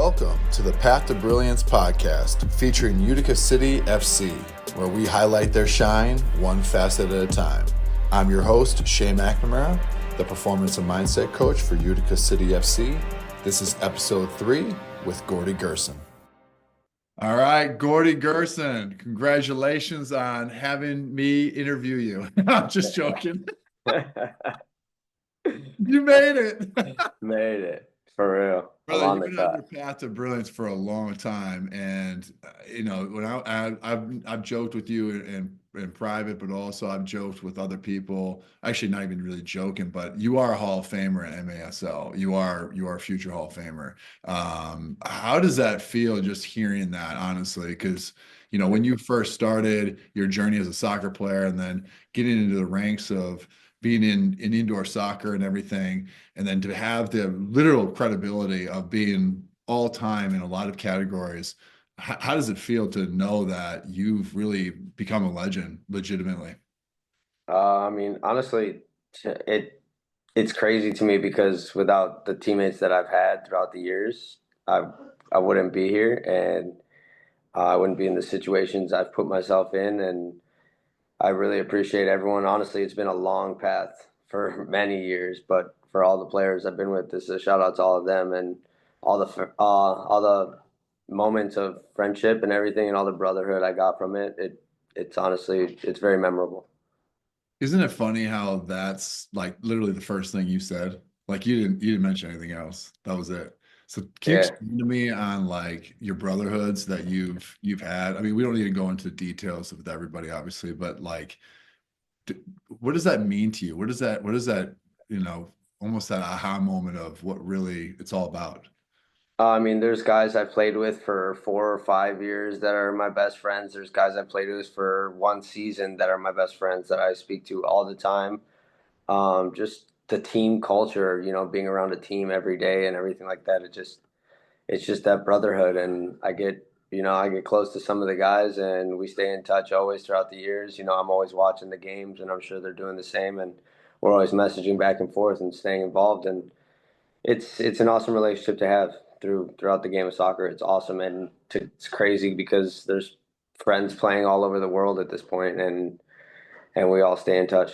Welcome to the Path to Brilliance podcast featuring Utica City FC, where we highlight their shine one facet at a time. I'm your host, Shay McNamara, the performance and mindset coach for Utica City FC. This is episode 3 with Gordy Gurson. All right, Gordy Gurson, congratulations on having me interview you. I'm just joking. You made it. Made it, for real. Brother, I'm on you've the been on cut. your path to brilliance for a long time, and when I've joked with you in private, but also I've joked with other people. Actually, not even really joking, but you are a Hall of Famer at MASL. You are a future Hall of Famer. How does that feel, just hearing that, honestly? Because when you first started your journey as a soccer player, and then getting into the ranks of being in indoor soccer and everything, and then to have the literal credibility of being all time in a lot of categories, how does it feel to know that you've really become a legend legitimately? Honestly, it's crazy to me because without the teammates that I've had throughout the years, I I wouldn't be here, and I wouldn't be in the situations I've put myself in, and I really appreciate everyone. Honestly, it's been a long path for many years, but for all the players I've been with, this is a shout out to all of them and all the moments of friendship and everything, and all the brotherhood I got from it. It's honestly it's very memorable. Isn't it funny how that's like literally the first thing you said? Like you didn't mention anything else. That was it. So can you Yeah. explain to me on like your brotherhoods that you've had? I mean, we don't need to go into details with everybody, obviously, but like, what does that mean to you? What is that, you know, almost that aha moment of what really it's all about? There's guys I've played with for 4 or 5 years that are my best friends. There's guys I've played with for one season that are my best friends that I speak to all the time. Just the team culture, being around a team every day and everything like that. It's just that brotherhood, and I get close to some of the guys, and we stay in touch always throughout the years. I'm always watching the games, and I'm sure they're doing the same, and we're always messaging back and forth and staying involved, and it's an awesome relationship to have throughout the game of soccer. It's awesome, and it's crazy because there's friends playing all over the world at this point, and we all stay in touch.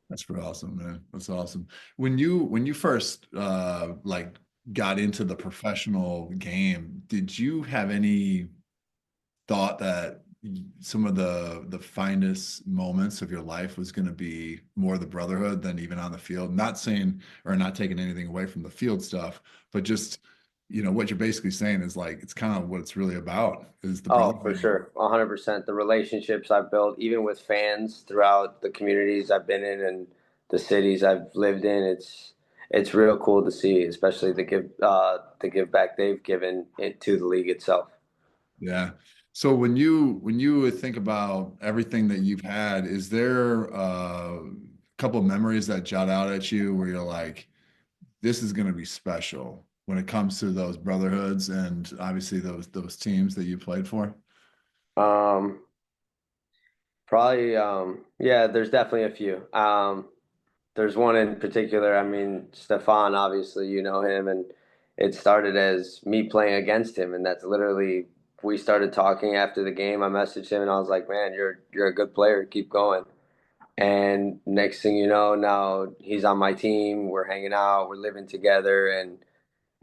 That's pretty awesome, man. That's awesome. When you first like got into the professional game, did you have any thought that some of the finest moments of your life was going to be more the brotherhood than even on the field? Not saying or not taking anything away from the field stuff, but just what you're basically saying is like it's kind of what it's really about is the Oh, for brotherhood. sure. 100%. The relationships I've built, even with fans throughout the communities I've been in and the cities I've lived in, it's real cool to see, especially the give back they've given it to the league itself. Yeah. So when you would think about everything that you've had, is there a couple of memories that jot out at you where you're like, this is going to be special when it comes to those brotherhoods and obviously those teams that you played for? Um, Probably, yeah, there's definitely a few. There's one in particular. Stefan, obviously, you know him, and it started as me playing against him, and that's literally we started talking after the game. I messaged him, and I was like, "Man, you're a good player. Keep going." And next thing you know, now he's on my team. We're hanging out, we're living together, and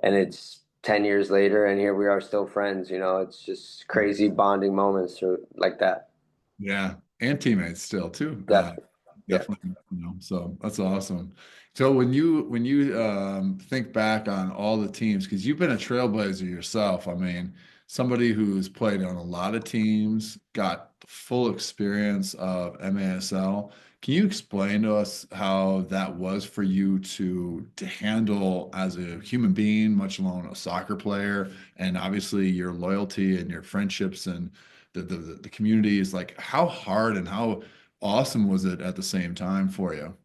it's 10 years later, and here we are still friends. It's just crazy bonding moments like that. Yeah, and teammates still too. Definitely, yeah. Definitely, so that's awesome. So when you think back on all the teams, because you've been a trailblazer yourself, I mean, somebody who's played on a lot of teams, got the full experience of MASL. Can you explain to us how that was for you to handle as a human being, much alone a soccer player, and obviously your loyalty and your friendships and the community is like how hard and how awesome was it at the same time for you?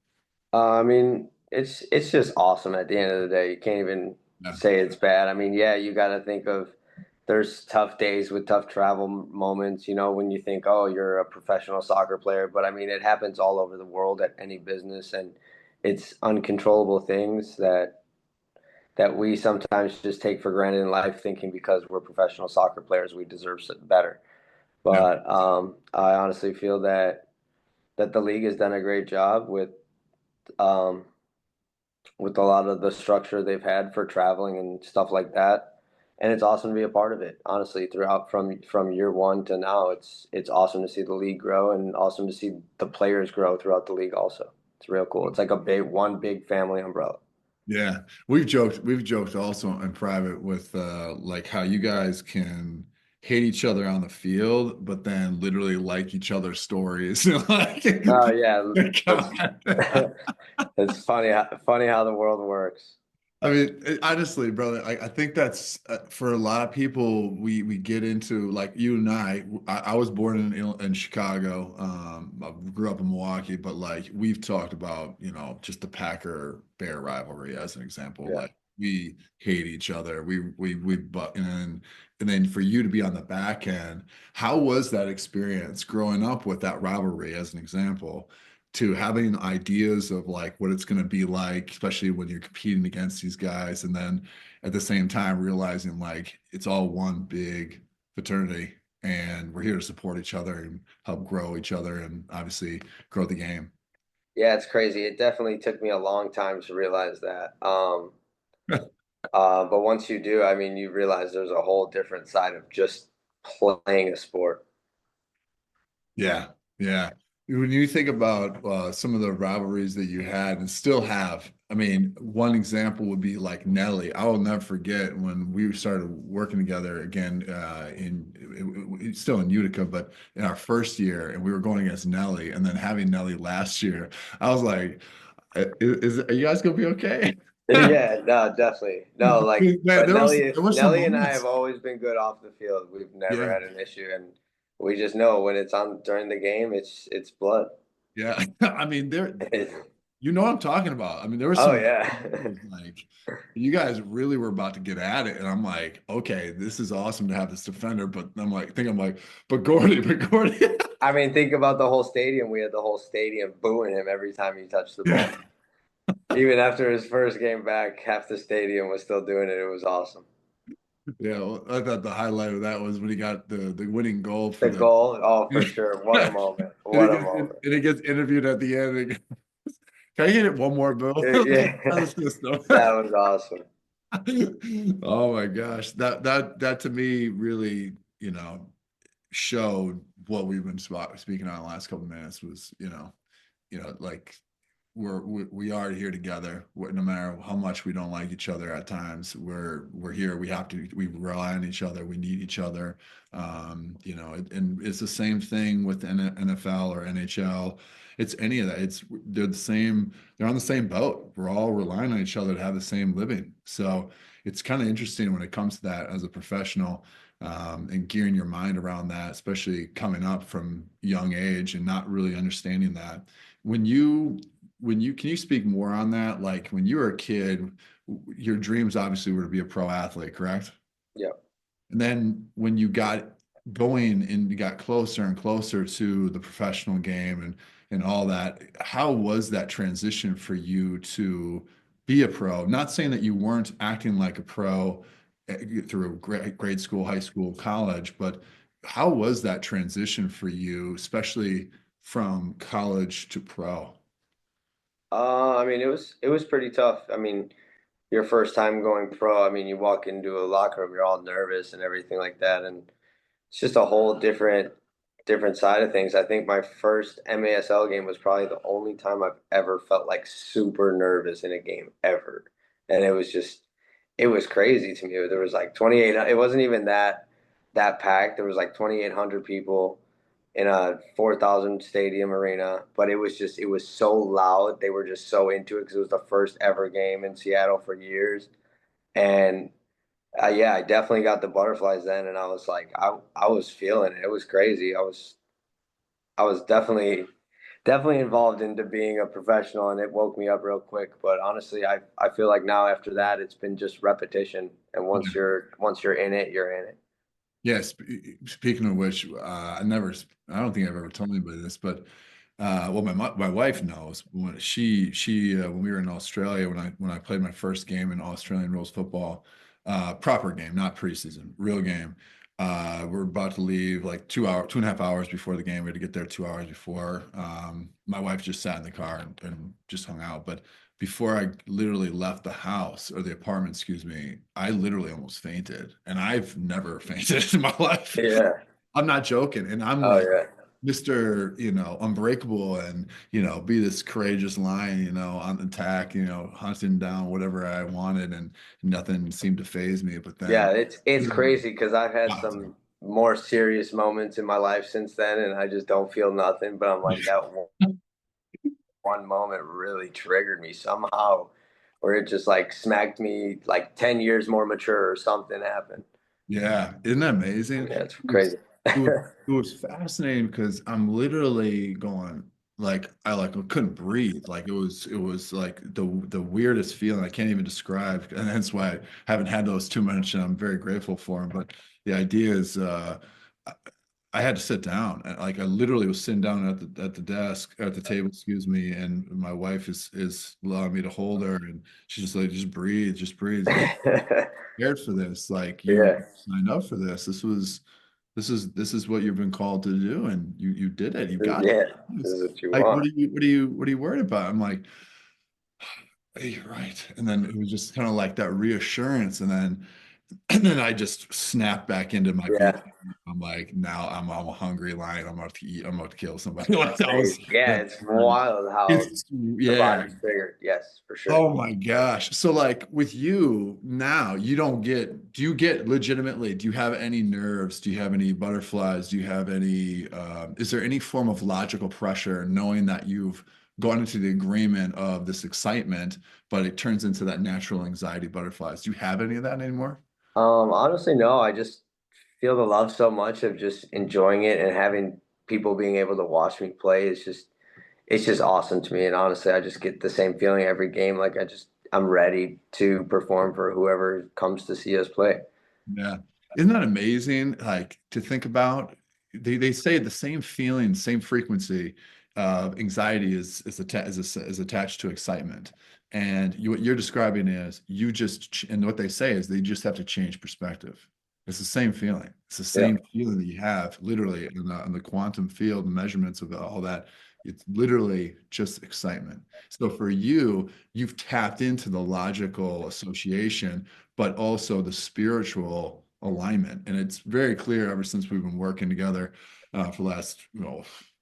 It's just awesome at the end of the day. You can't even Yeah. say it's bad. Yeah, you got to think of there's tough days with tough travel moments, when you think, oh, you're a professional soccer player. But it happens all over the world at any business, and it's uncontrollable things that that we sometimes just take for granted in life, thinking because we're professional soccer players we deserve better. Yeah. But I honestly feel that the league has done a great job um, with a lot of the structure they've had for traveling and stuff like that. And it's awesome to be a part of it. Honestly, throughout from year one to now, it's awesome to see the league grow and awesome to see the players grow throughout the league also. It's real cool. It's like a big family umbrella. Yeah, we've joked also in private with like how you guys can hate each other on the field, but then literally like each other's stories. Like, Oh yeah, it's God. it's funny how the world works. I mean, honestly, brother, I think that's for a lot of people. We get into like you and I was born in Chicago. I grew up in Milwaukee, but like we've talked about, just the Packer Bear rivalry as an example. Yeah. Like we hate each other. We but and then for you to be on the back end, how was that experience growing up with that rivalry as an example? To having ideas of like what it's going to be like, especially when you're competing against these guys, and then at the same time realizing like it's all one big fraternity and we're here to support each other and help grow each other and obviously grow the game. Yeah, it's crazy. It definitely took me a long time to realize that. But once you do, I mean, you realize there's a whole different side of just playing a sport. Yeah, yeah. When you think about some of the rivalries that you had and still have, I mean, one example would be like Nelly. I will never forget when we started working together again still in Utica, but in our first year, and we were going against Nelly, and then having Nelly last year. I was like, are you guys gonna be okay?" Yeah, no, definitely. No, like, Man, but there was some Nelly and I have moments. always been good off the field. We've never Yeah, had an issue, and we just know when it's on during the game, it's blood. yeah. I mean, you know what I'm talking about. I mean, there was Oh some yeah. like you guys really were about to get at it, and I'm like, okay, this is awesome to have this defender, but I'm like, but Gordy, I mean, think about the whole stadium. We had the whole stadium booing him every time he touched the yeah, ball. Even after his first game back, half the stadium was still doing it. It was awesome. yeah. Well, I thought the highlight of that was when he got the winning goal for The the, goal, oh, for and sure. What a moment. he What a gets moment. interviewed at the end. And, can I get it one more, Bill? Yeah, That was just that was awesome. oh my gosh, that to me really, showed what we've been speaking on the last couple of minutes was, like we are here together. No matter how much we don't like each other at times, we're here. We rely on each other. We need each other. And it's the same thing with NFL or NHL. It's any of that. They're the same. They're on the same boat. We're all relying on each other to have the same living. So it's kind of interesting when it comes to that as a professional, and gearing your mind around that, especially coming up from young age and not really understanding that. When you can you speak more on that? Like when you were a kid, your dreams obviously were to be a pro athlete, correct? Yeah. And then when you got going and you got closer and closer to the professional game and all that, how was that transition for you to be a pro? Not saying that you weren't acting like a pro through grade school, high school, college, but how was that transition for you, especially from college to pro? I mean, it was pretty tough. I mean, your first time going pro, I mean, you walk into a locker room, you're all nervous and everything like that, and it's just a whole different side of things. I think my first MASL game was probably the only time I've ever felt like super nervous in a game ever. And it was crazy to me. There was like 28, it wasn't even that packed. There was like 2,800 people in a 4,000 stadium arena, but it was so loud. They were just so into it because it was the first ever game in Seattle for years. And yeah, I definitely got the butterflies then, and I was like, I was feeling it. It was crazy. I was definitely involved into being a professional, and it woke me up real quick. But honestly, I feel like now after that, it's been just repetition, and once you're in it, you're in it. Yes. Speaking of which, I don't think I've ever told anybody this, but Well, my wife knows when when we were in Australia when I played my first game in Australian rules football, proper game, not preseason, real game. We're about to leave like 2.5 hours before the game. We had to get there 2 hours before. My wife just sat in the car and just hung out. But before I literally left the house or the apartment, excuse me, I literally almost fainted, and I've never fainted in my life. Yeah. I'm not joking, and I'm Oh like yeah. Mr. Unbreakable and, be this courageous lion, on attack, hunting down whatever I wanted and nothing seemed to phase me. But Yeah, then, it's crazy because I've had wow. some more serious moments in my life since then, and I just don't feel nothing. But I'm like that one moment really triggered me somehow, where it just like smacked me like 10 years more mature or something happened. Yeah, isn't that amazing? Yeah, it's It was, crazy. it was, it was fascinating because I'm literally going like I couldn't breathe. Like it was like the weirdest feeling I can't even describe, and that's why I haven't had those too much, and I'm very grateful for them. But the idea is, I I had to sit down. Like I literally was sitting down at the desk at the table, excuse me, and my wife is allowing me to hold her, and she's just like, just breathe. You prepared for this. Like you Yeah, signed up for this. This is what you've been called to do, and you did it. You got yeah. This it. is what you Like, want. what are you worried about? I'm like, hey, you're right. And then it was just kind of like that reassurance, and then I just snapped back into my beast. Yeah, I'm like, now I'm a hungry lion. I'm about to eat. I'm about to kill somebody. Like that was crazy. Yeah, it's wild how it's the yeah. body's triggered. Yes, for sure. Oh my gosh. So like with you now, do you get legitimately, do you have any nerves? Do you have any butterflies? Do you have any, is there any form of logical pressure knowing that you've gone into the agreement of this excitement, but it turns into that natural anxiety butterflies? Do you have any of that anymore? Honestly, no. I just feel the love so much of just enjoying it and having people being able to watch me play. It's just awesome to me. And honestly, I just get the same feeling every game. Like I'm ready to perform for whoever comes to see us play. Yeah. Isn't that amazing? Like to think about, they say the same feeling, same frequency of anxiety is attached to excitement. And what you're describing is and what they say is they just have to change perspective. It's the same feeling. It's the Yeah, same feeling that you have literally in the quantum field measurements of all that. It's literally just excitement. So for you, you've tapped into the logical association but also the spiritual alignment. And it's very clear ever since we've been working together for the last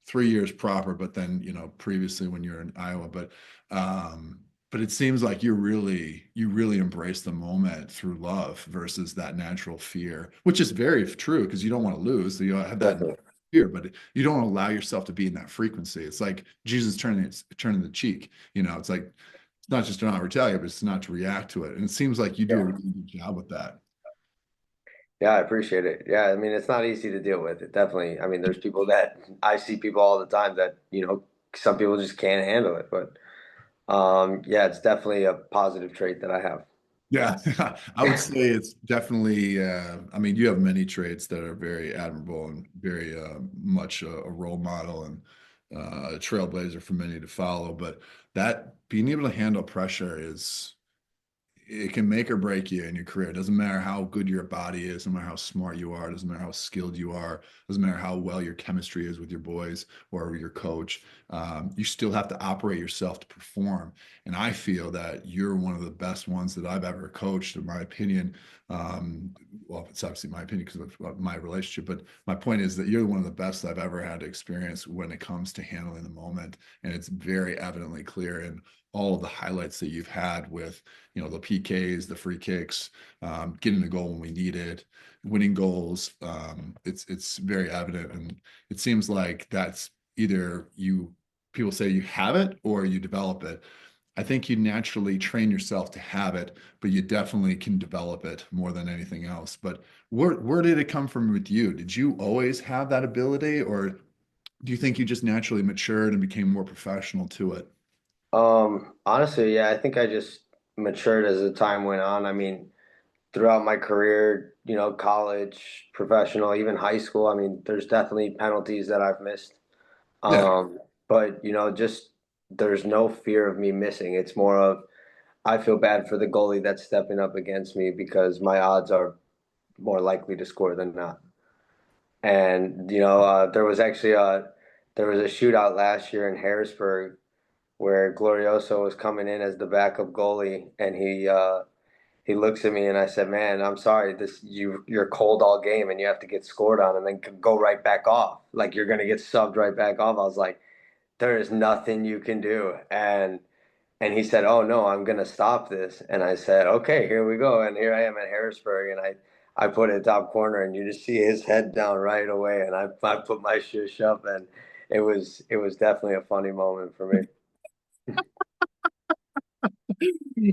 3 years proper, but then previously when you're in Iowa. But it seems like you really embrace the moment through love versus that natural fear, which is very true because you don't want to lose. So you have that definitely. fear, but you don't allow yourself to be in that frequency. It's like Jesus turning the cheek. It's like it's not just to not retaliate, but it's not to react to it. And it seems like you do a Yeah. really good job with that. Yeah, I appreciate it. Yeah, I mean, it's not easy to deal with. It definitely, I mean, there's people that I see people all the time that, some people just can't handle it. But yeah, it's definitely a positive trait that I have. Yeah, I would say it's definitely. I mean, you have many traits that are very admirable and very much a role model and a trailblazer for many to follow. But that being able to handle pressure is it can make or break you in your career. It doesn't matter how good your body is, no matter how smart you are, it doesn't matter how skilled you are, it doesn't matter how well your chemistry is with your boys or your coach. You still have to operate yourself to perform. And I feel that you're one of the best ones that I've ever coached, in my opinion. Well, it's obviously my opinion because of my relationship, but my point is that you're one of the best I've ever had to experience when it comes to handling the moment. And it's very evidently clear in all of the highlights that you've had with the PKs, the free kicks, getting the goal when we need it, winning goals. It's very evident, and it seems like that's either people say you have it or you develop it. I think you naturally train yourself to have it, but you definitely can develop it more than anything else. But where did it come from with you? Did you always have that ability, or do you think you just naturally matured and became more professional to it? Honestly, yeah, I think I just matured as the time went on. I mean, throughout my career, college, professional, even high school, I mean, there's definitely penalties that I've missed. Yeah. Um, but just there's no fear of me missing. It's more of I feel bad for the goalie that's stepping up against me because my odds are more likely to score than not. And there was a shootout last year in Harrisburg where Glorioso was coming in as the backup goalie, and he looks at me and I said, "Man, I'm sorry. You're cold all game and you have to get scored on and then go right back off. Like you're gonna get subbed right back off." I was like, "There is nothing you can do." And he said, "Oh no, I'm gonna stop this." And I said, "Okay, here we go." And here I am at Harrisburg, and I put it top corner, and you just see his head down right away, and I put my shush up, and it was definitely a funny moment for me.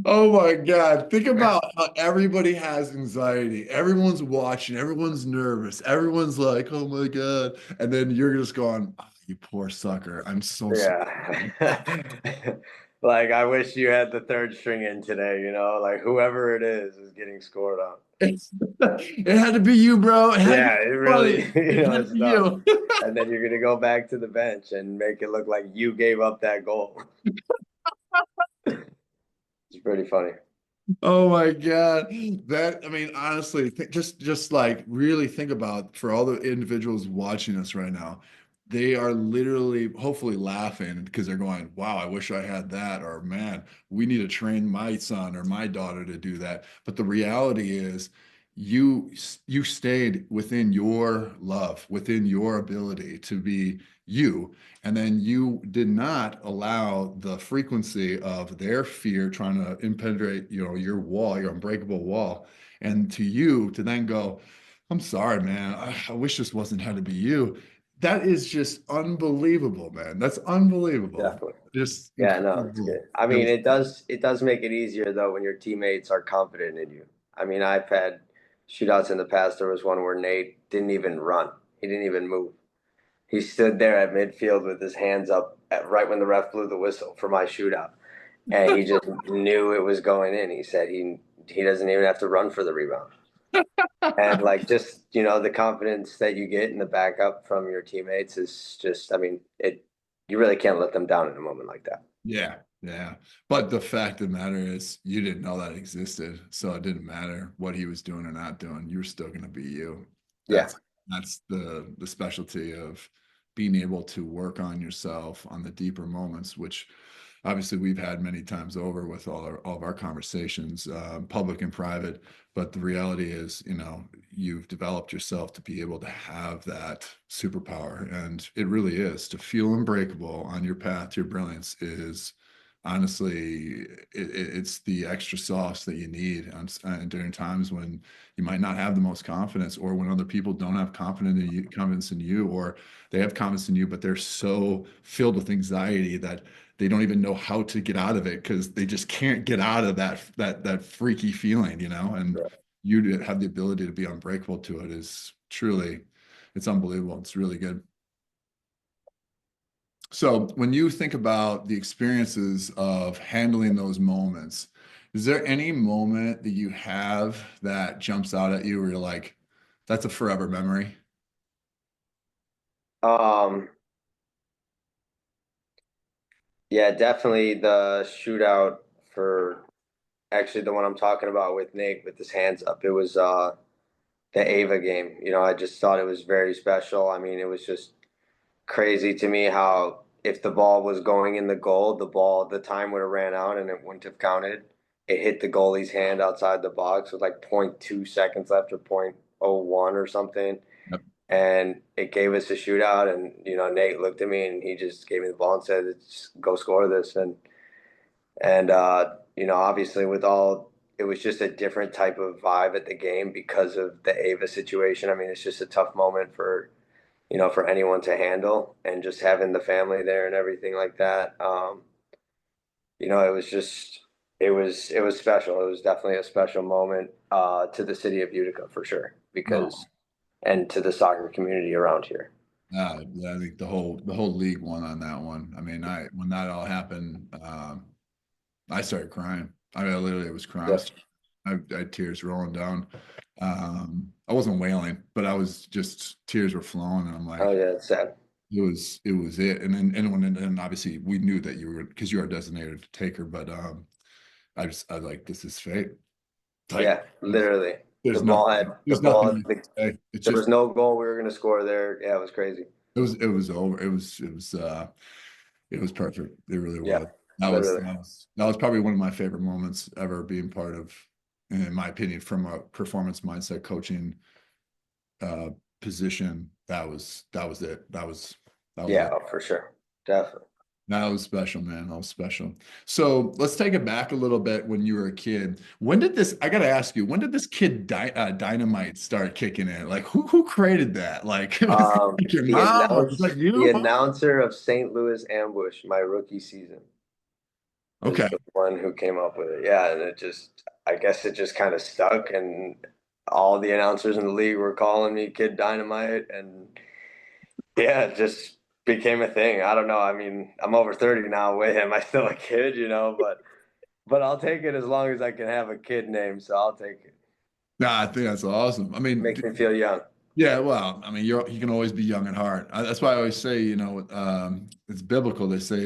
Oh my God. Think about how everybody has anxiety. Everyone's watching, everyone's nervous, everyone's like, oh my God. And then you're just going, "Ah, you poor sucker. I'm so sorry." Yeah. Like I wish you had the third string in today, like whoever it is getting scored on. It had to be you, bro. It had to be Yeah, it really, funny. It had to it's be tough. you. And then you're gonna go back to the bench and make it look like you gave up that goal. It's pretty funny. Oh my God. That, I mean, honestly, just like really think about for all the individuals watching us right now, they are literally hopefully laughing because they're going, wow, I wish I had that, or man, we need to train my son or my daughter to do that. But the reality is you stayed within your love, within your ability to be you. And then you did not allow the frequency of their fear trying to impenetrate, your wall, your unbreakable wall. And to you to then go, I'm sorry, man. I wish this wasn't had to be you. That is just unbelievable, man. That's unbelievable. Definitely. Just Yeah, no, it's incredible. good. I That mean, was it does make it easier though when your teammates are confident in you. I mean, I've had shootouts in the past. There was one where Nate didn't even run. He didn't even move. He stood there at midfield with his hands up right when the ref blew the whistle for my shootout, and he just knew it was going in. He said he doesn't even have to run for the rebound. And like just the confidence that you get in the backup from your teammates is just, I mean, it you really can't let them down in a moment like that. Yeah, yeah. But the fact of the matter is, you didn't know that existed, so it didn't matter what he was doing or not doing. You were still going to be you. Yeah, That's the specialty of being able to work on yourself on the deeper moments, which obviously we've had many times over with all of our conversations, public and private. But the reality is, you've developed yourself to be able to have that superpower, and it really is to feel unbreakable on your path to your brilliance is honestly it's the extra sauce that you need during times when you might not have the most confidence, or when other people don't have confidence in you, or they have confidence in you but they're so filled with anxiety that they don't even know how to get out of it because they just can't get out of that freaky feeling, and right. you to have the ability to be unbreakable to it is truly, it's unbelievable. It's really good. So when you think about the experiences of handling those moments, is there any moment that you have that jumps out at you where you're like, that's a forever memory? Um, yeah, definitely the shootout for actually the one I'm talking about with Nate with his hands up. It was the Ava game. I just thought it was very special. I mean, it was just crazy to me how if the ball was going in the goal, the time would have ran out and it wouldn't have counted. It hit the goalie's hand outside the box with like 0.2 seconds left or 0.01 or something. Yep. And it gave us a shootout. And, Nate looked at me and he just gave me the ball and said, go score this. And obviously it was just a different type of vibe at the game because of the Ava situation. I mean, it's just a tough moment for anyone to handle, and just having the family there and everything like that. It was just, it was special. It was definitely a special moment to the city of Utica for sure, No. and to the soccer community around here. Yeah, I think the whole league won on that one. I mean, when that all happened, I started crying. I mean, I literally was crying. Yeah. I had tears rolling down. I wasn't wailing, but I was just tears were flowing, and I'm Oh like, yeah, it's sad. it was it. And obviously we knew that you were, because you are a designated taker, but I was like, this is fate. Like Yeah, literally. The there's ball nothing, had the there's ball. nothing you can say. It's There just was no goal we were going to score there. Yeah, it was crazy. it was over. It was perfect. It really Yeah, was. literally. That was probably one of my favorite moments ever being part of, in my opinion, from a performance mindset coaching uh position. That was it. That was Yeah, it. oh, for sure. Definitely. That was special, man. That was special. So let's take it back a little bit when you were a kid. When did this, I got to ask you, when did this kid dynamite start kicking in? Like who created that? Like, was it like your mom? Was that The you? announcer of St. Louis Ambush, my rookie season, is Okay. the one who came up with it. Yeah, and I guess it just kind of stuck, and all the announcers in the league were calling me Kid Dynamite, and yeah, it just became a thing. I don't know. I mean, I'm over 30 now. Wait, am I still a kid? But I'll take it as long as I can have a kid name. So I'll take it. Nah, I think that's awesome. I mean, Makes me feel young. yeah, well, I mean, you can always be young at heart. That's why I always say, it's biblical. They say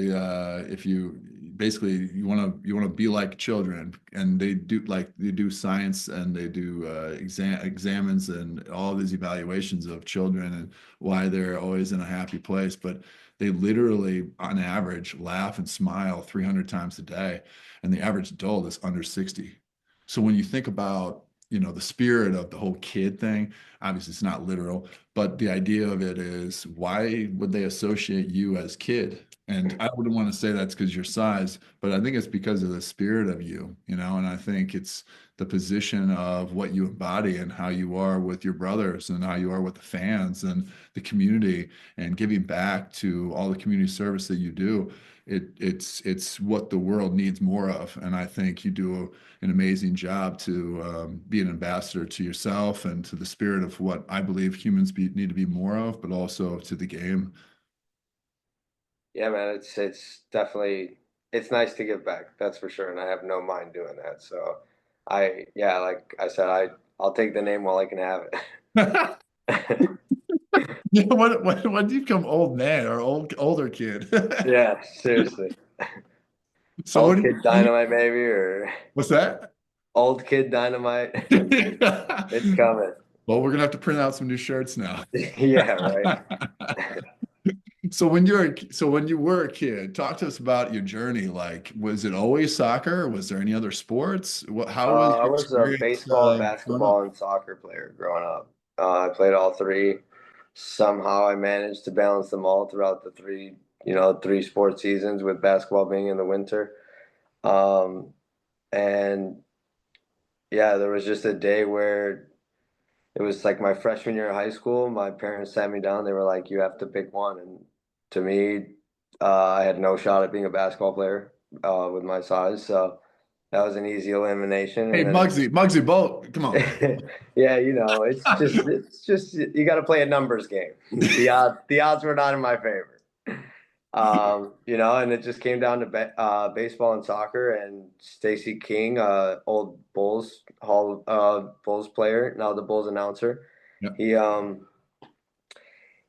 if you basically you want to be like children, and they do science and they do examines and all these evaluations of children and why they're always in a happy place. But they literally, on average, laugh and smile 300 times a day, and the average adult is under 60. So when you think about the spirit of the whole kid thing. Obviously, it's not literal, but the idea of it is, why would they associate you as kid? And I wouldn't want to say that's because your size, but I think it's because of the spirit of you, and I think it's the position of what you embody and how you are with your brothers and how you are with the fans and the community and giving back to all the community service that you do. It's what the world needs more of, and I think you do an amazing job to be an ambassador to yourself and to the spirit of what I believe humans need to be more of, but also to the game. Yeah, man, it's definitely it's nice to give back. That's for sure, and I have no mind doing that. So, yeah, like I said, I'll take the name while I can have it. Yeah, when do you become old man or older kid? Yeah, seriously. So Old Kid Dynamite, maybe, or what's that? Old Kid Dynamite. It's coming. Well, we're gonna have to print out some new shirts now. Yeah, right. So when you were a kid, talk to us about your journey. Like, was it always soccer? Was there any other sports? How was I your was a experience baseball, growing up? basketball, and soccer player growing up. I played all three. Somehow I managed to balance them all throughout the three sports seasons, with basketball being in the winter. Um, and yeah, there was just a day where it was like my freshman year of high school. My parents sat me down. They were like, "You have to pick one." And to me, I had no shot at being a basketball player with my size, so that was an easy elimination. Hey, And then Muggsy Boat, come on. yeah, it's just you got to play a numbers game. The odds were not in my favor. And it just came down to baseball and soccer. And Stacy King, old Bulls player, now the Bulls announcer, Yep. he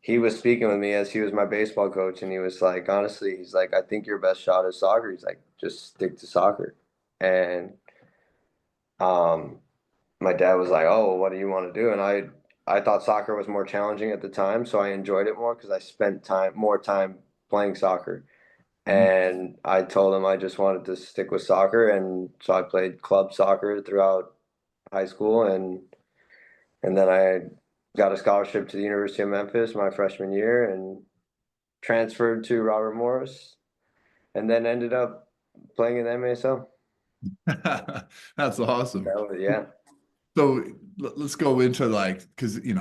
he was speaking with me as he was my baseball coach, and he was like, honestly, he's like, I think your best shot is soccer. He's like, just stick to soccer. And um, my dad was like, "Oh, what do you want to do?" And I thought soccer was more challenging at the time, so I enjoyed it more because I spent more time playing soccer. Mhm. And I told him I just wanted to stick with soccer, and so I played club soccer throughout high school, and then I got a scholarship to the University of Memphis my freshman year, and transferred to Robert Morris, and then ended up playing in the MASL. That's awesome. Yeah. So let's go into, like, because this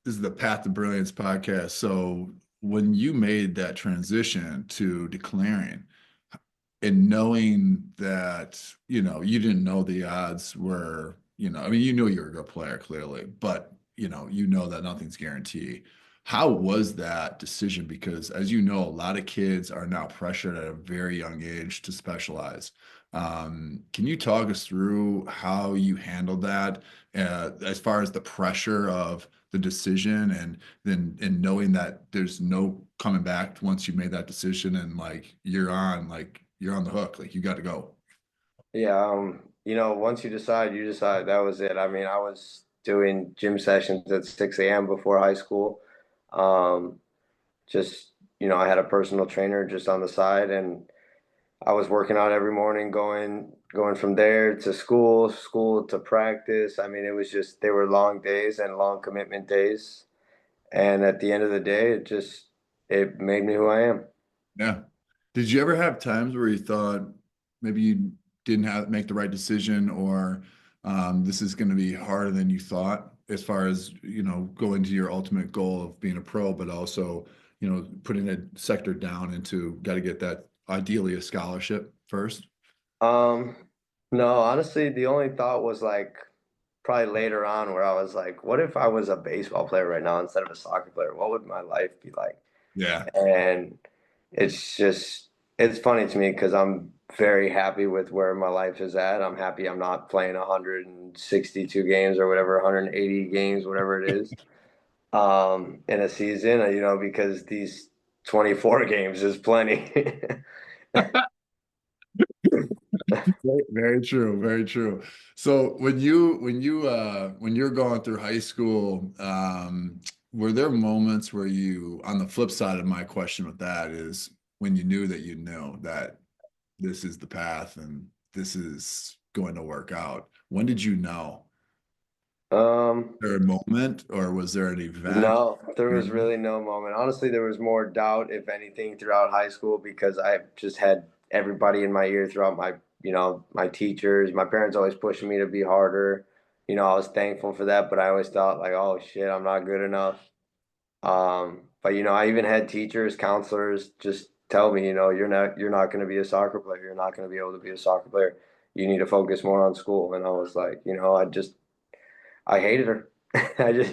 is the Path to Brilliance podcast. So when you made that transition to declaring and knowing that, you didn't know the odds were, I mean, you knew you were a good player clearly, but you know that nothing's guaranteed. How was that decision? Because as you know, a lot of kids are now pressured at a very young age to specialize. Can you talk us through how you handled that, as far as the pressure of the decision, and then and knowing that there's no coming back once you made that decision, and like you're on the hook, like you got to go. Yeah, once you decide that was it. I mean, I was doing gym sessions at 6 a.m. before high school. Um, just, I had a personal trainer just on the side, and I was working out every morning, going from there to school to practice. I mean, it was just they were long days and long commitment days. And at the end of the day, it made me who I am. Yeah. Did you ever have times where you thought maybe you didn't have make the right decision, or this is going to be harder than you thought, as far as, going to your ultimate goal of being a pro, but also, putting a sector down into got to get that ideally a scholarship first? Um, no, honestly, the only thought was like probably later on where I was like, what if I was a baseball player right now instead of a soccer player? What would my life be like? Yeah. And it's funny to me because I'm very happy with where my life is at. I'm happy I'm not playing 162 games or whatever, 180 games, whatever it is, in a season, because these 24 games is plenty. Very true, very true. So when you're going through high school, were there moments where you, on the flip side of my question with that is, when you knew that you knew that this is the path and this is going to work out? When did you know? Um, There a moment, or was there an event? no, there was really no moment. Honestly, there was more doubt, if anything, throughout high school because I just had everybody in my ear throughout my teachers, my parents always pushing me to be harder. I was thankful for that, but I always thought like, oh shit, I'm not good enough. But I even had teachers, counselors just tell me, you're not going to be a soccer player. You're not going to be able to be a soccer player. You need to focus more on school. And I was like, I hated her. I just,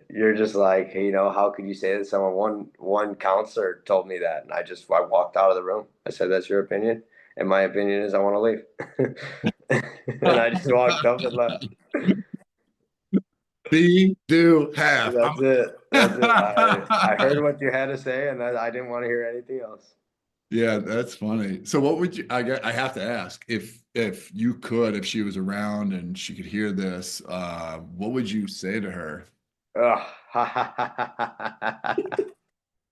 you're just like, hey, how could you say that? One counselor told me that, and I walked out of the room. I said, "That's your opinion, and my opinion is I want to leave." And I just walked up and left. Be, do, have. That's it. That's it. I heard what you had to say, and I didn't want to hear anything else. Yeah, that's funny. So what would you, I have to ask, if you could, if she was around and she could hear this, what would you say to her? Ugh.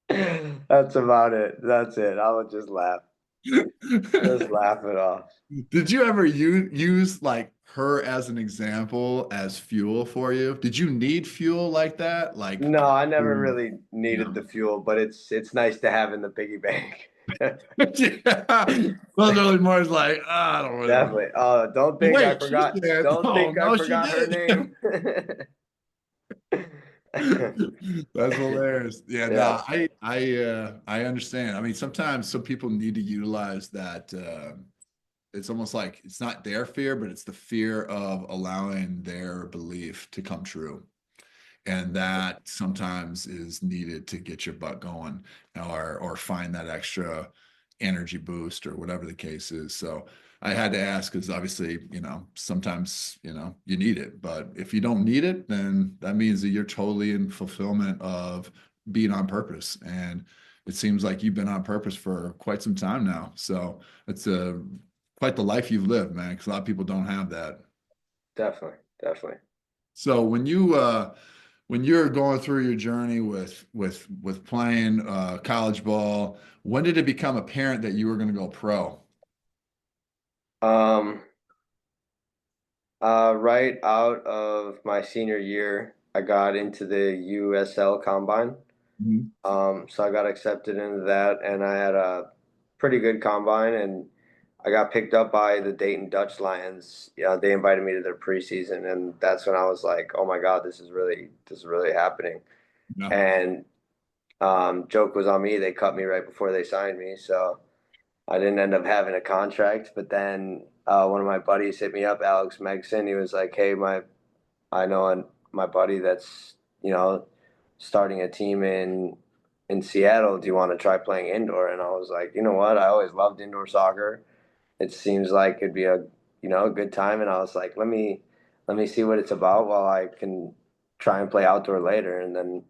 That's about it. That's it. I would just laugh. Just laugh it off. Did you ever use like her as an example as fuel for you? Did you need fuel like that? Like, No, I never you really needed know? the fuel, but it's nice to have in the piggy bank. Yeah. Those early mornings, like, I don't really want Definitely. Don't to. think I Wait, she forgot. said, Don't oh, think I no, she forgot her did. name. That's hilarious. Yeah, Yeah. no, I understand. I mean, sometimes some people need to utilize that. It's almost like it's not their fear, but it's the fear of allowing their belief to come true. And that sometimes is needed to get your butt going, or find that extra energy boost, or whatever the case is. So I had to ask because obviously, sometimes, you need it. But if you don't need it, then that means that you're totally in fulfillment of being on purpose. And it seems like you've been on purpose for quite some time now. So it's quite the life you've lived, man, because a lot of people don't have that. Definitely. Definitely. So when you're going through your journey with playing college ball, when did it become apparent that you were going to go pro? Um, right out of my senior year, I got into the USL combine. Mhm. So I got accepted into that, and I had a pretty good combine, and I got picked up by the Dayton Dutch Lions. Yeah, they invited me to their preseason, and that's when I was like, "Oh my God, this is really happening." Yeah. And joke was on me; they cut me right before they signed me, so I didn't end up having a contract. But then one of my buddies hit me up, Alex Megson. He was like, "Hey, I know my buddy that's starting a team in Seattle. Do you want to try playing indoor?" And I was like, you know what? I always loved indoor soccer. It seems like it'd be a good time. And I was like, let me see what it's about while I can try and play outdoor later. And then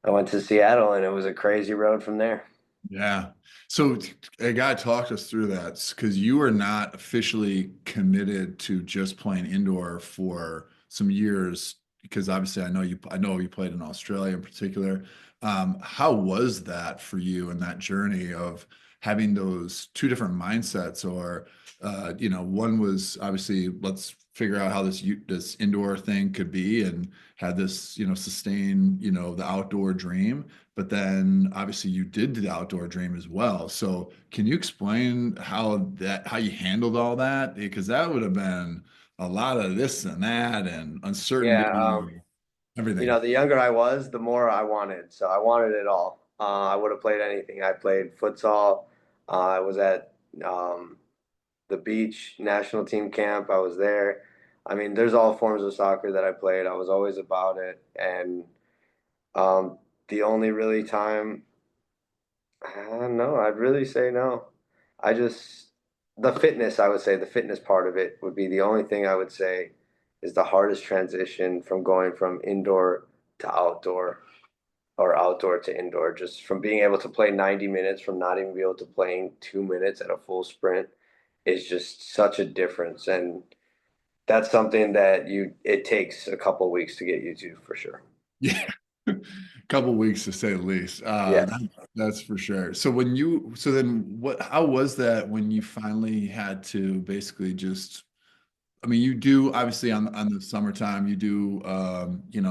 I went to Seattle, and it was a crazy road from there. Yeah. So a guy talked us through that because you are not officially committed to just playing indoor for some years. Because obviously, I know you played in Australia in particular. How was that for you and that journey of having those two different mindsets? Or, one was obviously let's figure out how this indoor thing could be, and had this, sustain, the outdoor dream. But then obviously you did the outdoor dream as well. So can you explain how you handled all that? Because that would have been a lot of this and that and Yeah. uncertainty, everything. The younger I was, the more I wanted. So I wanted it all. I would have played anything. I played futsal. I was at um, the beach national team camp. I was there. I mean, there's all forms of soccer that I played. I was always about it. And um, the only really time, I don't know, I'd really say no. I just, the fitness, I would say, the fitness part of it would be the only thing I would say is the hardest transition from going from indoor to outdoor or outdoor to indoor, just from being able to play 90 minutes from not even be able to playing 2 minutes at a full sprint is just such a difference. And that's something that it takes a couple weeks to get used to for sure. Yeah. Couple weeks to say the least. Yes. That's for sure. So then how was that when you finally had to basically just, I mean, you do obviously on the summertime, you do, I don't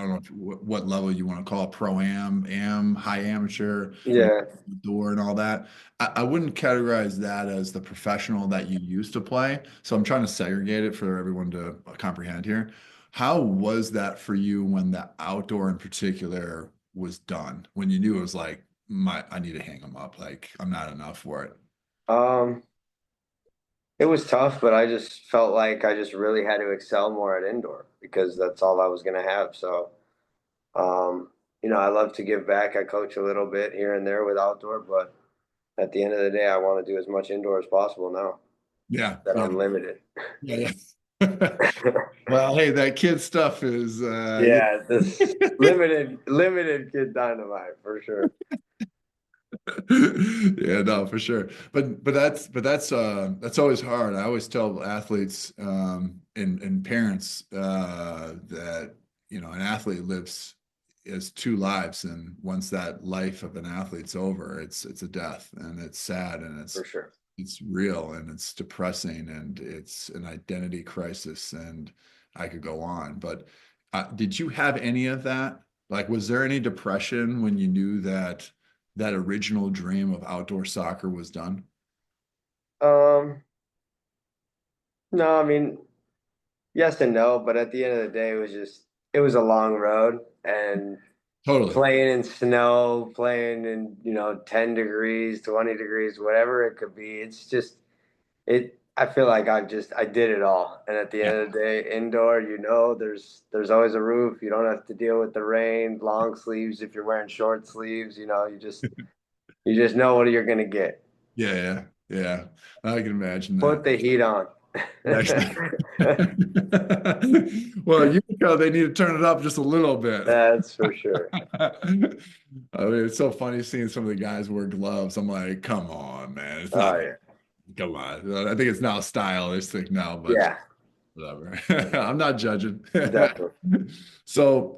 know what level you want to call it, high amateur, Yeah. door and all that. I wouldn't categorize that as the professional that you used to play. So I'm trying to segregate it for everyone to comprehend here. How was that for you when the outdoor in particular was done? When you knew it was like, I need to hang them up, like I'm not enough for it. Um, it was tough, but I just felt like I just really had to excel more at indoor because that's all I was going to have. So, um, I love to give back. I coach a little bit here and there with outdoor, but at the end of the day, I want to do as much indoor as possible now Yeah, that yeah, I'm limited. yeah, yeah. Well, hey, that kid stuff is Yeah, this limited kid dynamite for sure. yeah, no, for sure. But that's always hard. I always tell athletes and parents that an athlete lives as two lives, and once that life of an athlete's over, it's a death, and it's sad, and For sure. it's real, and it's depressing, and it's an identity crisis, and I could go on. But did you have any of that? Like, was there any depression when you knew that original dream of outdoor soccer was done? Um, no, I mean, yes and no, but at the end of the day, it was a long road and Totally. playing in snow, playing in, 10 degrees, 20 degrees, whatever it could be. It's just I feel like I did it all. And at the Yeah. end of the day, indoor, there's always a roof. You don't have to deal with the rain, long sleeves if you're wearing short sleeves, you just know what you're gonna get. Yeah, yeah, yeah. I can imagine Put that. the heat on. Nice. Well, Utica, they need to turn it up just a little bit. That's for sure. I mean, it's so funny seeing some of the guys wear gloves. I'm like, come on, man. It's not, Oh yeah. come on. I think it's now stylistic now, but Yeah, whatever. I'm not judging. definitely. So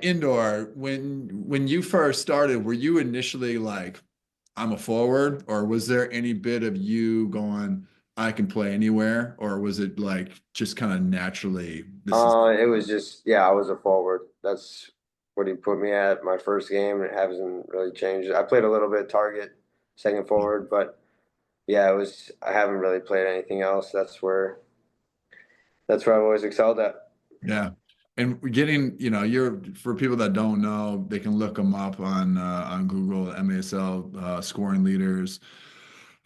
indoor, when you first started, were you initially like, I'm a forward, or was there any bit of you going, I can play anywhere, or was it like just kind of naturally this is It was just, yeah, I was a forward. That's what he put me at my first game, and it hasn't really changed. I played a little bit target, second forward, but yeah, I haven't really played anything else. That's where I've always excelled at. yeah. And getting, you're for people that don't know, they can look them up on Google, MASL scoring leaders,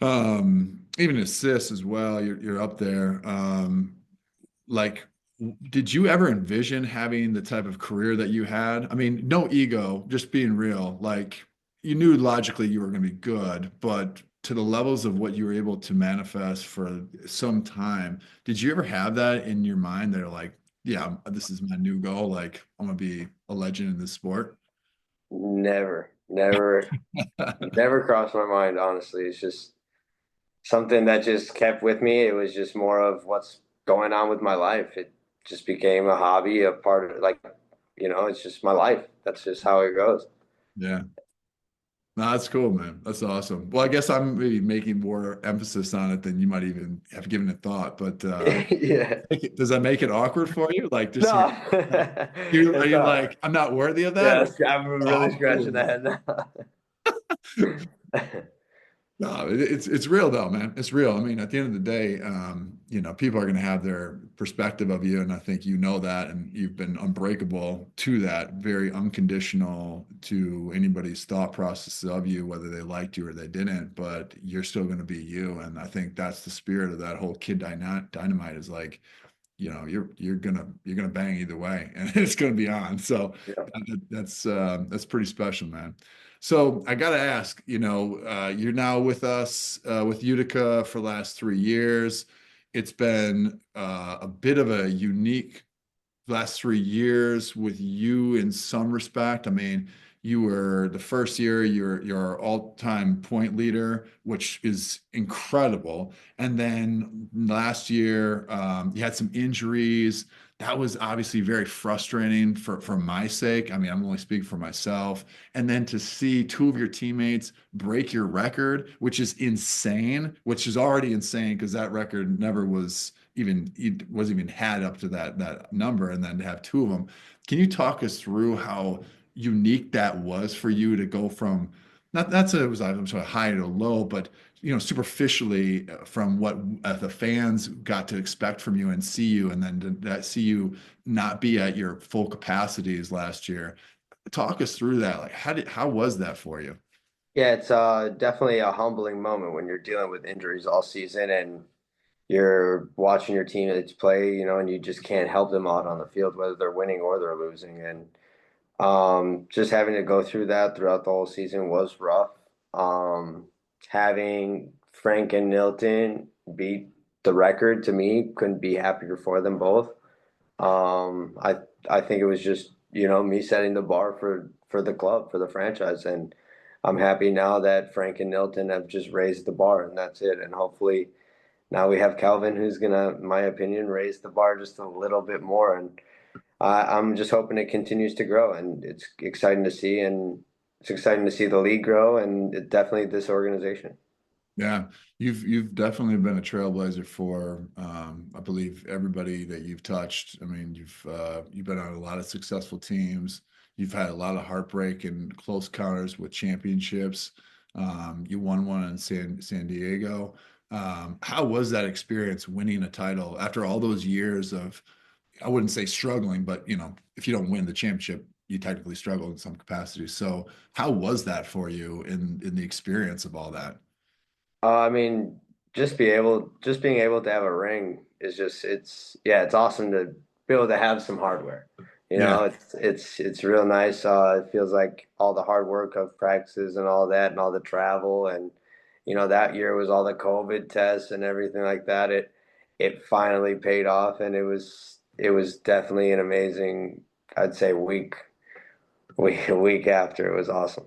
even assists as well. You're up there. Like, did you ever envision having the type of career that you had? I mean, no ego, just being real. Like, you knew logically you were going to be good, but to the levels of what you were able to manifest for some time, did you ever have that in your mind that are like, yeah, this is my new goal. Like I'm gonna be a legend in this sport. Never, never, never crossed my mind, honestly. It's just something that just kept with me. It was just more of what's going on with my life. It just became a hobby, a part of like, it's just my life. That's just how it goes. Yeah. No, that's cool, man. That's awesome. Well, I guess I'm maybe making more emphasis on it than you might even have given it thought. But Yeah. does that make it awkward for you? Like just No, you are it's you not. like, I'm not worthy of that? Yeah, Or I'm really oh, I'm cool scratching with the head now. it. No, it's real though, man. It's real. I mean, at the end of the day, people are going to have their perspective of you, and I think you know that, and you've been unbreakable to that, very unconditional to anybody's thought process of you, whether they liked you or they didn't. But you're still going to be you, and I think that's the spirit of that whole dynamite is like, you're gonna bang either way, and it's gonna be on. So Yeah. that's pretty special, man. So I gotta ask, you're now with us with Utica for the last 3 years. It's been a bit of a unique last 3 years with you in some respect. I mean, you were the first year, you're our all-time point leader, which is incredible. And then last year, you had some injuries. That was obviously very frustrating for my sake. I mean, I'm only speaking for myself. And then to see two of your teammates break your record, which is insane, which is already insane because that record never was even it wasn't even had up to that number, and then to have two of them. Can you talk us through how unique that was for you to go from not so it was I'm sort of high to low, but superficially from what the fans got to expect from you and see you, and then to that see you not be at your full capacities last year. Talk us through that. Like how was that for you? Yeah, it's definitely a humbling moment when you're dealing with injuries all season and you're watching your teammates play, and you just can't help them out on the field, whether they're winning or they're losing. And just having to go through that throughout the whole season was rough. Having Frank and Nilton beat the record to me, couldn't be happier for them both. I think it was just, me setting the bar for the club, for the franchise. And I'm happy now that Frank and Nilton have just raised the bar and that's it. And hopefully now we have Calvin who's gonna, in my opinion, raise the bar just a little bit more. And I'm just hoping it continues to grow, and it's exciting to see, and it's exciting to see the league grow, and definitely this organization. Yeah, you've definitely been a trailblazer for I believe everybody that you've touched. I mean, you've been on a lot of successful teams. You've had a lot of heartbreak and close counters with championships. You won one in San Diego. How was that experience winning a title after all those years of, I wouldn't say struggling, but if you don't win the championship, you technically struggle in some capacity. So how was that for you in the experience of all that? I mean, just being able to have a ring is just, yeah, it's awesome to be able to have some hardware. Yeah. It's real nice. It feels like all the hard work of practices and all that, and all the travel, and that year was all the COVID tests and everything like that. It finally paid off, and it was definitely an amazing, I'd say, week after. It was awesome.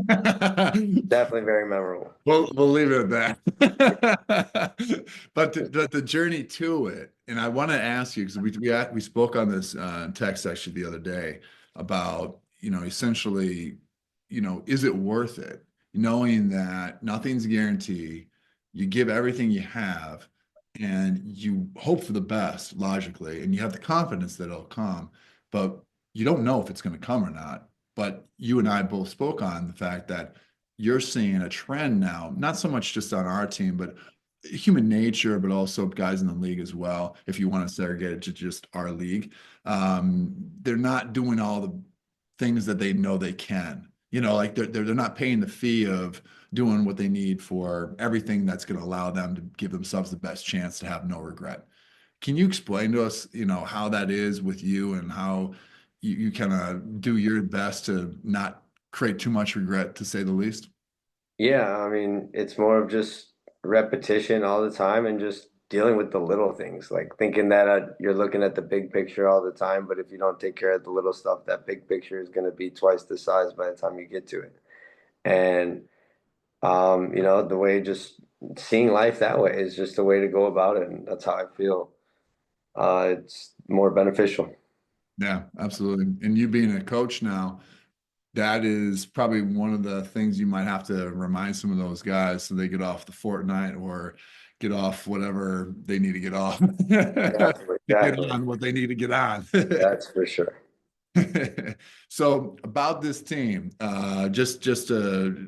Definitely very memorable. We'll leave it at that. But the journey to it, and I want to ask you because we spoke on this text actually the other day about essentially is it worth it knowing that nothing's guaranteed, you give everything you have, and you hope for the best logically, and you have the confidence that it'll come, but you don't know if it's going to come or not. But you and I both spoke on the fact that you're seeing a trend now, not so much just on our team, but human nature, but also guys in the league as well. If you want to segregate it to just our league, they're not doing all the things that they know they can. Like they're not paying the fee of doing what they need for everything that's going to allow them to give themselves the best chance to have no regret. Can you explain to us, how that is with you and how you kind of do your best to not create too much regret, to say the least? Yeah, I mean, it's more of just repetition all the time and just dealing with the little things, like thinking that you're looking at the big picture all the time, but if you don't take care of the little stuff, that big picture is going to be twice the size by the time you get to it. And the way just seeing life that way is just a way to go about it, and that's how I feel. It's more beneficial. Yeah, absolutely. And you being a coach now, that is probably one of the things you might have to remind some of those guys so they get off the Fortnite or get off whatever they need to get off Exactly, to get exactly. on what they need to get on. That's for sure. So about this team, just to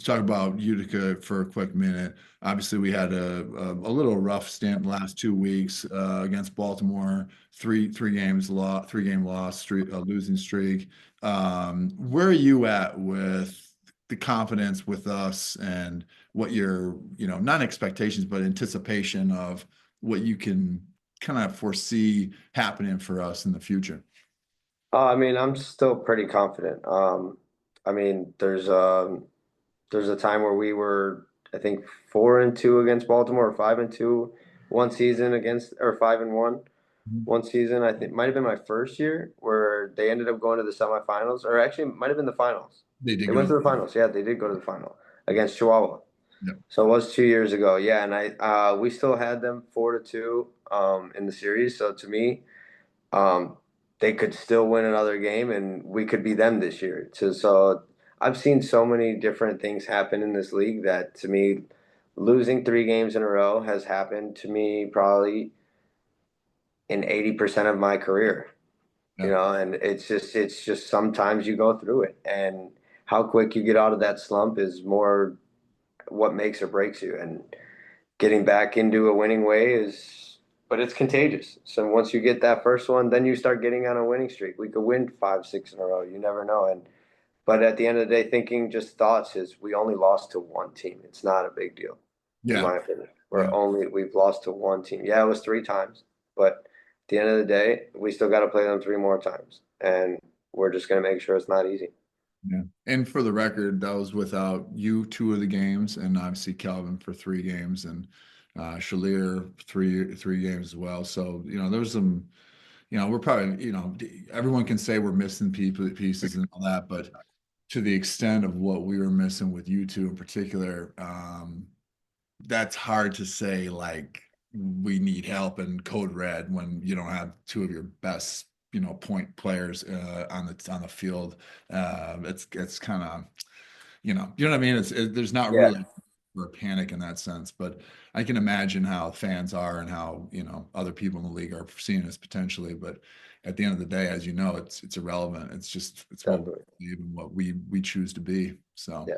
talk about Utica for a quick minute. Obviously, we had a little rough stint the last 2 weeks against Baltimore. Three game loss streak, losing streak. Where are you at with the confidence with us and what your not expectations but anticipation of what you can kind of foresee happening for us in the future? I mean, I'm still pretty confident. I mean, there's a time where we were, I think, 4-2 against Baltimore, or 5-2 one season against, or 5-1 one season. I think might have been my first year where they ended up going to the semifinals, or actually it might have been the finals. They did They go went to to the the finals. Yeah, they did go to the final against Chihuahua. yeah. So it was 2 years ago. Yeah, and we still had them 4-2 in the series. So to me, um, they could still win another game, and we could be them this year. So I've seen so many different things happen in this league that to me, losing 3 games in a row has happened to me probably in 80% of my career. Yeah. And it's just sometimes you go through it, and how quick you get out of that slump is more what makes or breaks you. And getting back into a winning way but it's contagious. So once you get that first one, then you start getting on a winning streak. We could win 5, 6 in a row. You never know. But at the end of the day, thinking just thoughts is we only lost to one team. It's not a big deal, in Yeah. my opinion. Yeah. We've lost to one team. Yeah, it was 3 times, but at the end of the day, we still got to play them 3 more times, and we're just going to make sure it's not easy. Yeah. And for the record, that was without you 2 of the games, and obviously Calvin for 3 games, and Shalir three games as well. So there was some. We're probably everyone can say we're missing pieces and all that, but to the extent of what we were missing with you two in particular, that's hard to say. Like we need help in code red when you don't have 2 of your best point players on the field. It's kind of what I mean. There's not Yeah, really a panic in that sense, but I can imagine how fans are and how other people in the league are seeing us potentially. But at the end of the day, as you know, it's irrelevant. It's what we definitely. believe and what we choose to be. So. Yeah,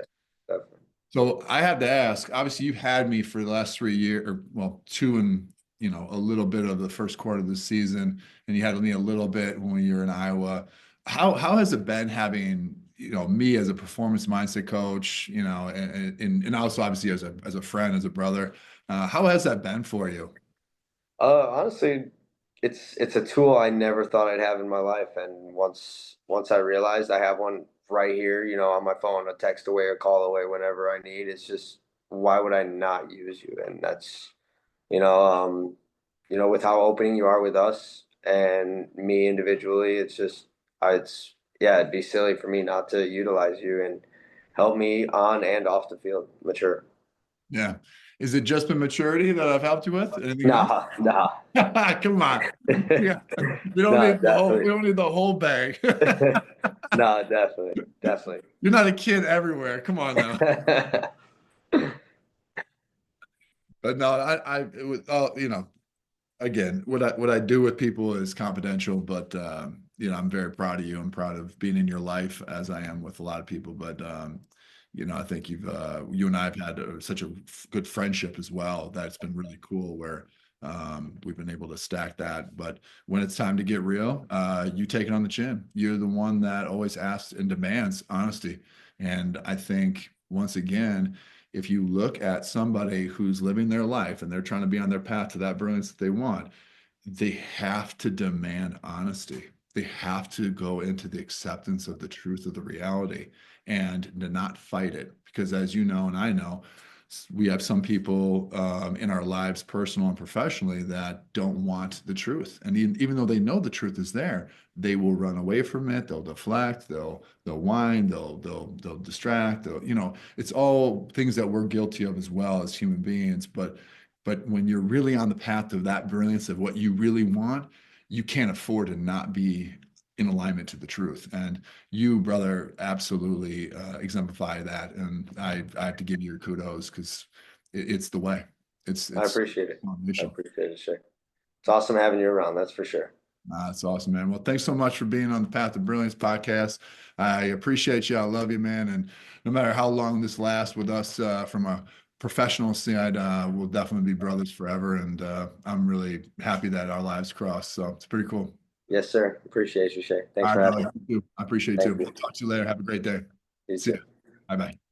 definitely. So I have to ask, obviously you've had me for the last 3 years, or well, two and a little bit of the first quarter of the season, and you had me a little bit when you were in Iowa. How has it been having, me as a performance mindset coach, and also obviously as a friend, as a brother? How has that been for you? Honestly, it's a tool I never thought I'd have in my life, and once I realized I have one right here, on my phone, a text away, a call away, whenever I need. It's just why would I not use you? And that's you know, um, with how opening you are with us and me individually, it's just it's yeah, it'd be silly for me not to utilize you and help me on and off the field mature. Yeah. Is it just the maturity that I've helped you with? Anything else? Nah, nah. Come on. Yeah. We don't No, need the whole we definitely. don't need the whole bag. No, definitely, definitely. You're not a kid everywhere. Come on now. But no, it was, again, what I do with people is confidential, but I'm very proud of you. I'm proud of being in your life as I am with a lot of people. But I think you and I have had such a good friendship as well. That's been really cool where we've been able to stack that. But when it's time to get real, you take it on the chin. You're the one that always asks and demands honesty. And I think once again, if you look at somebody who's living their life and they're trying to be on their path to that brilliance that they want, they have to demand honesty. They have to go into the acceptance of the truth of the reality and to not fight it. Because as you know, and I know, we have some people in our lives, personal and professionally, that don't want the truth. And even though they know the truth is there, they will run away from it. They'll deflect. They'll whine. They'll distract. It's all things that we're guilty of as well as human beings. But when you're really on the path of that brilliance of what you really want, you can't afford to not be in alignment to the truth. And you, brother, absolutely exemplify that. And I have to give you your kudos because it's the way. I It's appreciate it. I initial. appreciate it, sure. It's awesome having you around, that's for sure. That's awesome, man. Well, thanks so much for being on the Path of Brilliance podcast. I appreciate you. I love you, man. And no matter how long this lasts with us from a professional side, we'll definitely be brothers forever. And I'm really happy that our lives cross. So it's pretty cool. Yes, sir. Appreciate you, Shay. Thanks All for right, having brother. me. I appreciate you. Thank We'll you. talk to you later. Have a great day. You See too. you. Bye bye.